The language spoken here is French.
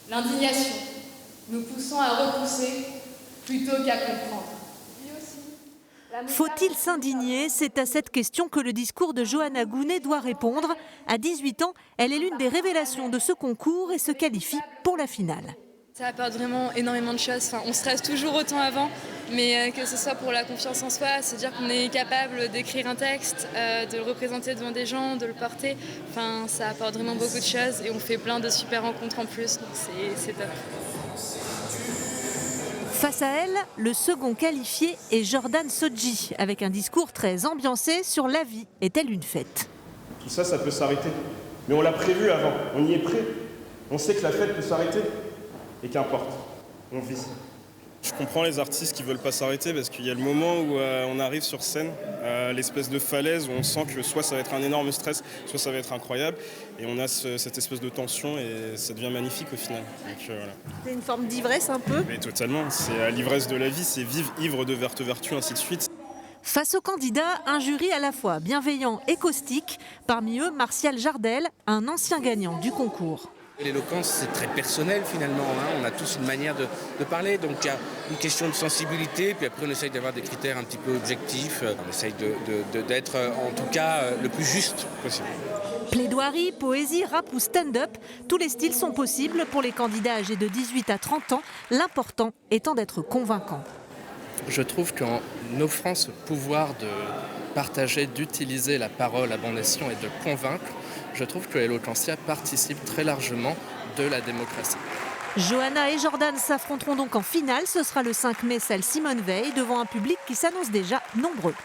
l'indignation, nous poussant à repousser plutôt qu'à comprendre. Faut-il s'indigner? C'est à cette question que le discours de Johanna Gounet doit répondre. À 18 ans, elle est l'une des révélations de ce concours et se qualifie pour la finale. Ça apporte vraiment énormément de choses. Enfin, on stresse toujours autant avant, mais que ce soit pour la confiance en soi, se dire qu'on est capable d'écrire un texte, de le représenter devant des gens, de le porter, enfin, ça apporte vraiment beaucoup de choses et on fait plein de super rencontres en plus, donc c'est top. Face à elle, le second qualifié est Jordan Sodji, avec un discours très ambiancé sur la vie est-elle une fête. Tout ça, ça peut s'arrêter. Mais on l'a prévu avant, on y est prêt. On sait que la fête peut s'arrêter. Et qu'importe, on vit. Je comprends les artistes qui ne veulent pas s'arrêter parce qu'il y a le moment où on arrive sur scène, l'espèce de falaise où on sent que soit ça va être un énorme stress, soit ça va être incroyable. Et on a cette espèce de tension et ça devient magnifique au final. Donc, voilà. C'est une forme d'ivresse un peu? Mais totalement, c'est l'ivresse de la vie, c'est vivre, ivre de verte vertu, ainsi de suite. Face aux candidats, un jury à la fois bienveillant et caustique. Parmi eux, Martial Jardel, un ancien gagnant du concours. L'éloquence, c'est très personnel finalement, hein. On a tous une manière de parler, donc il y a une question de sensibilité, puis après on essaye d'avoir des critères un petit peu objectifs, on essaye d'être en tout cas le plus juste possible. Plaidoirie, poésie, rap ou stand-up, tous les styles sont possibles pour les candidats âgés de 18 à 30 ans, l'important étant d'être convaincant. Je trouve qu'en offrant ce pouvoir de partager, d'utiliser la parole à bon escient et de convaincre, je trouve que Eloquentia participe très largement de la démocratie. Johanna et Jordan s'affronteront donc en finale. Ce sera le 5 mai, salle Simone Veil, devant un public qui s'annonce déjà nombreux.